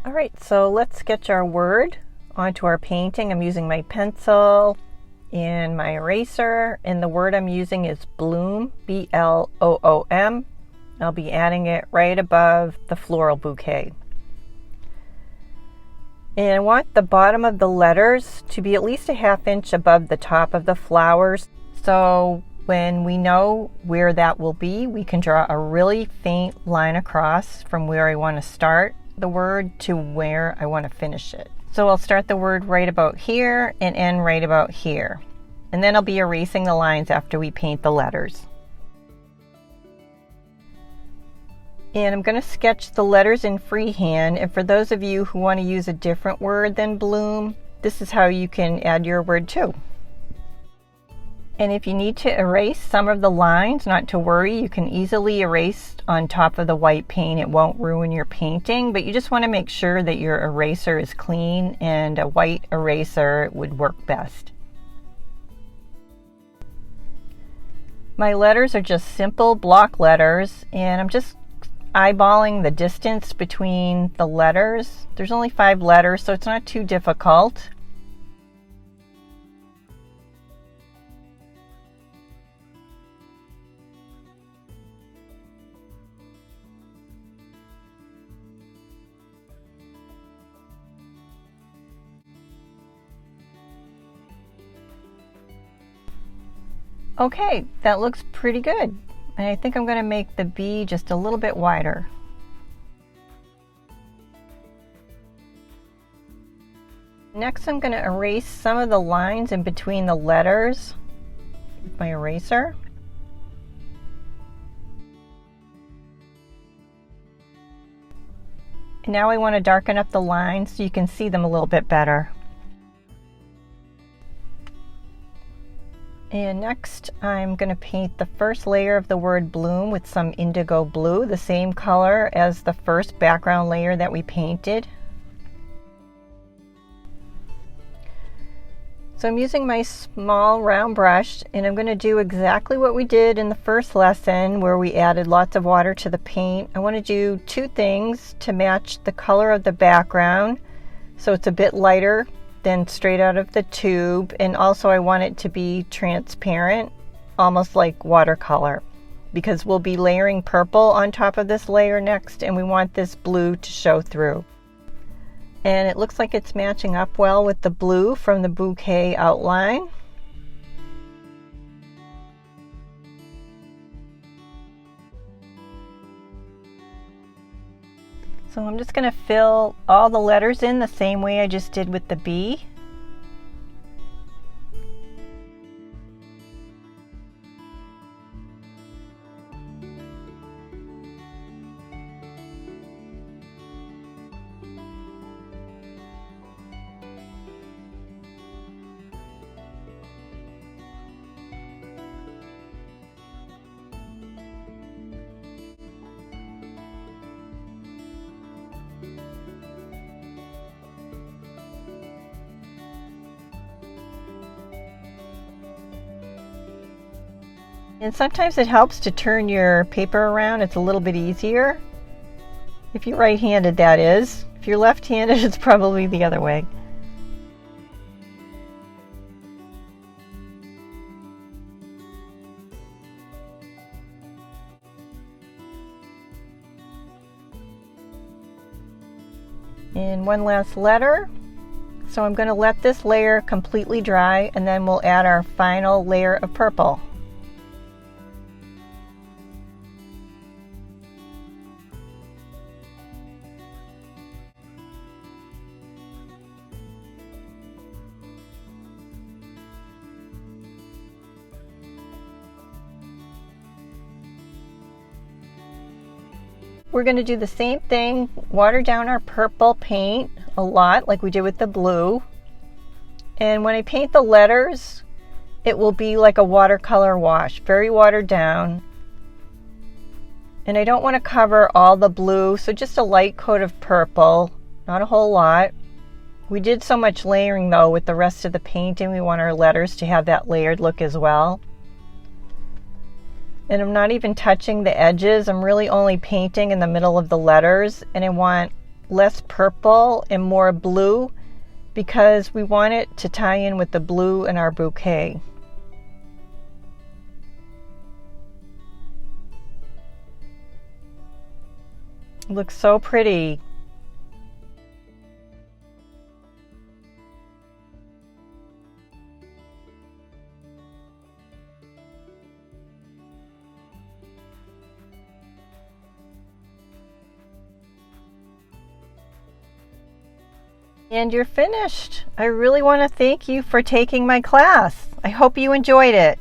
Alright, so let's sketch our word onto our painting. I'm using my pencil and my eraser, and the word I'm using is bloom, B-L-O-O-M. I'll be adding it right above the floral bouquet. And I want the bottom of the letters to be at least a ½ inch above the top of the flowers. So when we know where that will be, we can draw a really faint line across from where I want to start the word to where I want to finish it. So I'll start the word right about here and end right about here. And then I'll be erasing the lines after we paint the letters. And I'm going to sketch the letters in freehand. And for those of you who want to use a different word than bloom, this is how you can add your word too. And if you need to erase some of the lines, not to worry, you can easily erase on top of the white paint. It won't ruin your painting, but you just want to make sure that your eraser is clean, and a white eraser would work best. My letters are just simple block letters, and I'm just eyeballing the distance between the letters. There's only 5 letters, so it's not too difficult. Okay, that looks pretty good. And I think I'm going to make the B just a little bit wider. Next, I'm going to erase some of the lines in between the letters with my eraser. And now I want to darken up the lines so you can see them a little bit better. And next, I'm going to paint the first layer of the word bloom with some indigo blue, the same color as the first background layer that we painted. So I'm using my small round brush, and I'm going to do exactly what we did in the first lesson where we added lots of water to the paint. I want to do 2 things to match the color of the background so it's a bit lighter than straight out of the tube, and also I want it to be transparent, almost like watercolor, because we'll be layering purple on top of this layer next, and we want this blue to show through. And it looks like it's matching up well with the blue from the bouquet outline. So I'm just going to fill all the letters in the same way I just did with the B. And sometimes it helps to turn your paper around. It's a little bit easier. If you're right-handed, that is. If you're left-handed, it's probably the other way. And one last letter. So I'm going to let this layer completely dry, and then we'll add our final layer of purple. We're going to do the same thing, water down our purple paint a lot like we did with the blue. And when I paint the letters, it will be like a watercolor wash, very watered down. And I don't want to cover all the blue, so just a light coat of purple, not a whole lot. We did so much layering though with the rest of the painting, we want our letters to have that layered look as well. And I'm not even touching the edges. I'm really only painting in the middle of the letters, and I want less purple and more blue because we want it to tie in with the blue in our bouquet. It looks so pretty. And you're finished. I really want to thank you for taking my class. I hope you enjoyed it.